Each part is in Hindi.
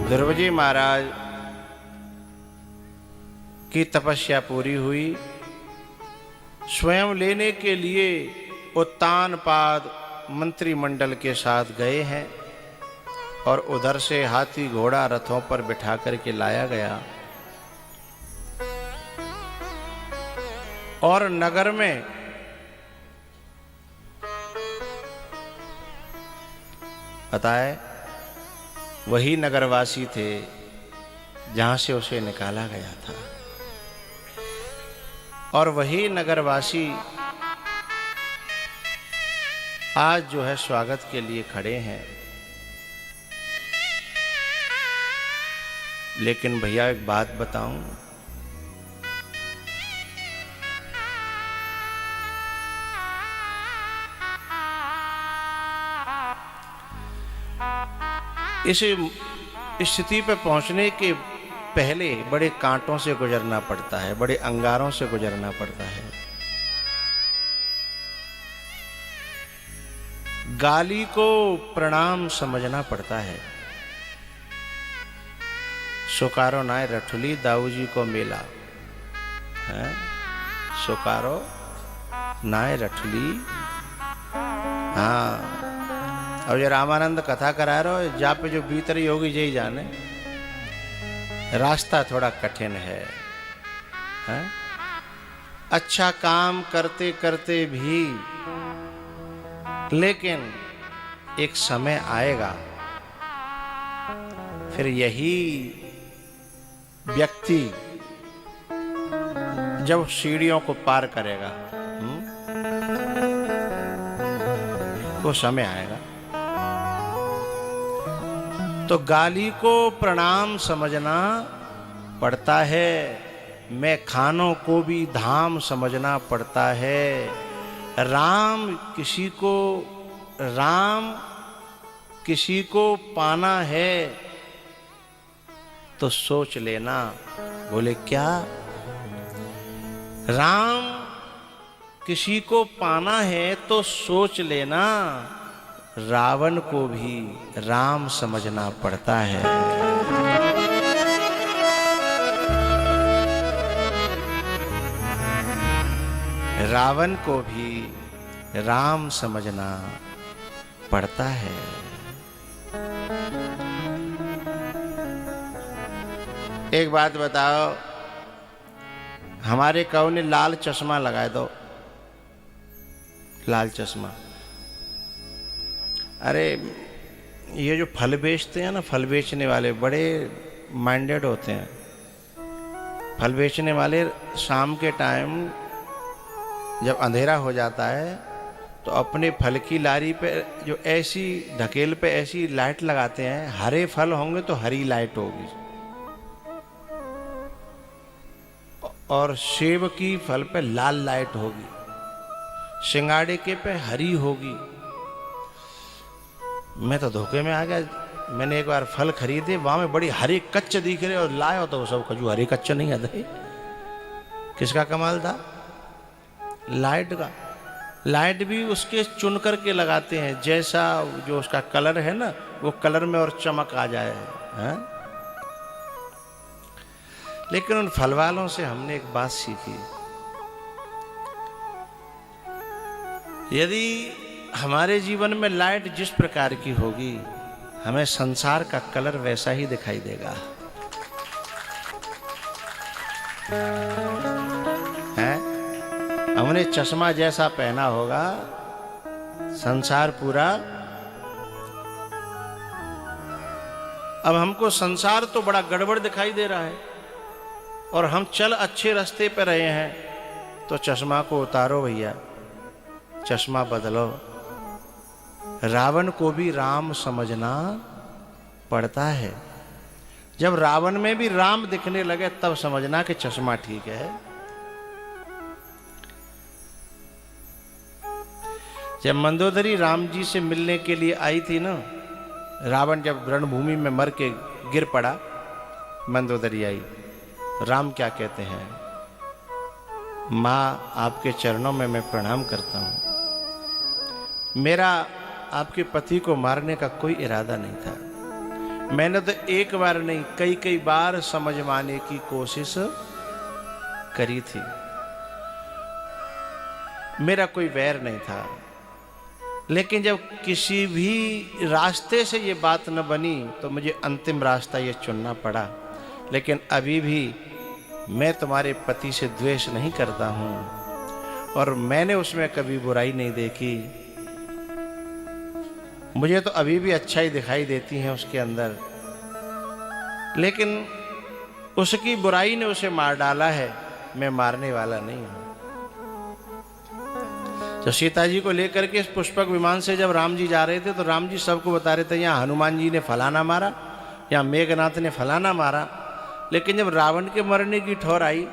ध्रुव जी महाराज की तपस्या पूरी हुई। स्वयं लेने के लिए उत्तानपाद मंत्रिमंडल के साथ गए हैं और उधर से हाथी घोड़ा रथों पर बिठा करके लाया गया और नगर में बताए वही नगरवासी थे जहां से उसे निकाला गया था और वही नगरवासी आज जो है स्वागत के लिए खड़े हैं। लेकिन भैया एक बात बताऊं, इस स्थिति पे पहुंचने के पहले बड़े कांटों से गुजरना पड़ता है, बड़े अंगारों से गुजरना पड़ता है। गाली को प्रणाम समझना पड़ता है। सुकारो नाय रठुली दाऊ जी को मेला है, सुकारो नाय रठुली। हाँ, और ये रामानंद कथा करा रहे हो, जा पे जो भीतरी होगी यही जाने। रास्ता थोड़ा कठिन है, अच्छा काम करते करते भी, लेकिन एक समय आएगा फिर यही व्यक्ति जब सीढ़ियों को पार करेगा, वो समय आएगा। तो गाली को प्रणाम समझना पड़ता है, मैं खानों को भी धाम समझना पड़ता है। राम किसी को पाना है तो सोच लेना। बोले क्या? राम किसी को पाना है तो सोच लेना, रावण को भी राम समझना पड़ता है। रावण को भी राम समझना पड़ता है। एक बात बताओ, हमारे कौ ने लाल चश्मा लगाए दो, लाल चश्मा। अरे ये जो फल बेचते हैं ना, फल बेचने वाले बड़े माइंडेड होते हैं। फल बेचने वाले शाम के टाइम जब अंधेरा हो जाता है तो अपने फल की लारी पे जो ऐसी ढकेल पे ऐसी लाइट लगाते हैं, हरे फल होंगे तो हरी लाइट होगी और सेब की फल पे लाल लाइट होगी, सिंगाड़े के पे हरी होगी। मैं तो धोखे में आ गया। मैंने एक बार फल खरीदे, वहां में बड़ी हरी कच्चे दिख रहे और लाया तो सब खजू हरी कच्चे नहीं आते। किसका कमाल था? लाइट का। लाइट भी उसके चुन करके लगाते हैं, जैसा जो उसका कलर है ना, वो कलर में और चमक आ जाए है? लेकिन उन फल वालों से हमने एक बात सीखी, यदि हमारे जीवन में लाइट जिस प्रकार की होगी, हमें संसार का कलर वैसा ही दिखाई देगा। हैं? हमने चश्मा जैसा पहना होगा, संसार पूरा। अब हमको संसार तो बड़ा गड़बड़ दिखाई दे रहा है और हम चल अच्छे रास्ते पे रहे हैं, तो चश्मा को उतारो भैया, चश्मा बदलो। रावण को भी राम समझना पड़ता है। जब रावण में भी राम दिखने लगे तब समझना कि चश्मा ठीक है। जब मंदोदरी राम जी से मिलने के लिए आई थी ना, रावण जब रणभूमि में मर के गिर पड़ा, मंदोदरी आई, राम क्या कहते हैं? माँ, आपके चरणों में मैं प्रणाम करता हूँ। मेरा आपके पति को मारने का कोई इरादा नहीं था, मैंने तो एक बार नहीं कई कई बार समझ में आने की कोशिश करी थी। मेरा कोई वैर नहीं था, लेकिन जब किसी भी रास्ते से ये बात न बनी तो मुझे अंतिम रास्ता ये चुनना पड़ा। लेकिन अभी भी मैं तुम्हारे पति से द्वेष नहीं करता हूँ और मैंने उसमें कभी बुराई नहीं देखी। मुझे तो अभी भी अच्छाई दिखाई देती है उसके अंदर, लेकिन उसकी बुराई ने उसे मार डाला है, मैं मारने वाला नहीं हूं। तो सीता जी को लेकर के इस पुष्पक विमान से जब राम जी जा रहे थे तो राम जी सबको बता रहे थे यहाँ हनुमान जी ने फलाना मारा, यहाँ मेघनाथ ने फलाना मारा। लेकिन जब रावण के मरने की ठौर आई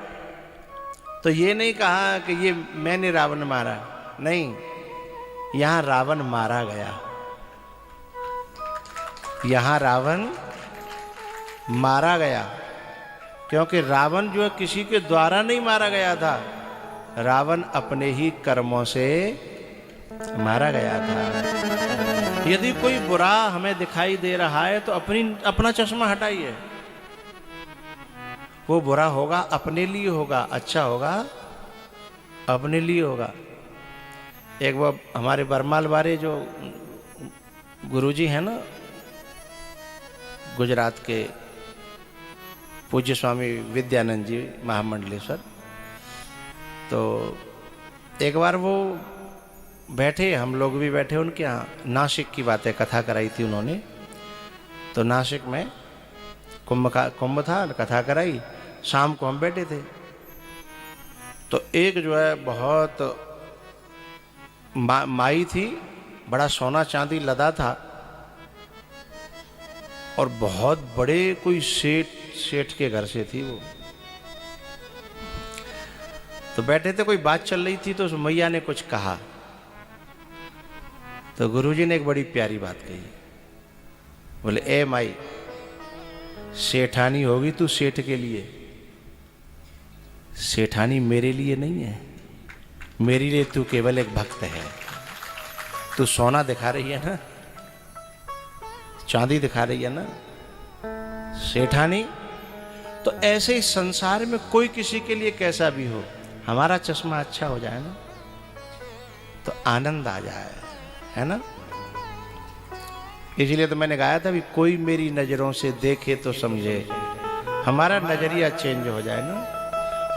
तो ये नहीं कहा कि ये मैंने रावण मारा, नहीं, यहाँ रावण मारा गया। यहाँ रावण मारा गया, क्योंकि रावण जो है किसी के द्वारा नहीं मारा गया था, रावण अपने ही कर्मों से मारा गया था। यदि कोई बुरा हमें दिखाई दे रहा है तो अपना चश्मा हटाइए। वो बुरा होगा अपने लिए होगा, अच्छा होगा अपने लिए होगा। एक वो हमारे बरमाल वाले जो गुरुजी हैं ना, गुजरात के पूज्य स्वामी विद्यानंद जी महामंडलेश्वर, तो एक बार वो बैठे, हम लोग भी बैठे उनके यहाँ, नासिक की बातें कथा कराई थी उन्होंने। तो नासिक में कुंभ था, कथा कराई, शाम को हम बैठे थे। तो एक जो है बहुत माई थी, बड़ा सोना चांदी लदा था और बहुत बड़े कोई सेठ के घर से थी वो। तो बैठे थे, कोई बात चल रही थी तो उस मैया ने कुछ कहा तो गुरुजी ने एक बड़ी प्यारी बात कही। बोले, ए माई, सेठानी होगी तू सेठ के लिए, सेठानी मेरे लिए नहीं है, मेरे लिए तू केवल एक भक्त है। तू सोना दिखा रही है ना, चांदी दिखा रही है ना, सेठानी। तो ऐसे ही संसार में कोई किसी के लिए कैसा भी हो, हमारा चश्मा अच्छा हो जाए ना तो आनंद आ जाए, है ना। इसलिए तो मैंने गाया था भी कोई मेरी नजरों से देखे तो समझे, हमारा नजरिया चेंज हो जाए ना।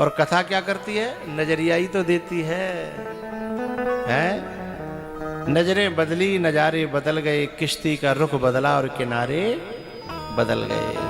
और कथा क्या करती है, नजरिया ही तो देती है? नजरें बदली, नजारे बदल गए, किश्ती का रुख बदला और किनारे बदल गए।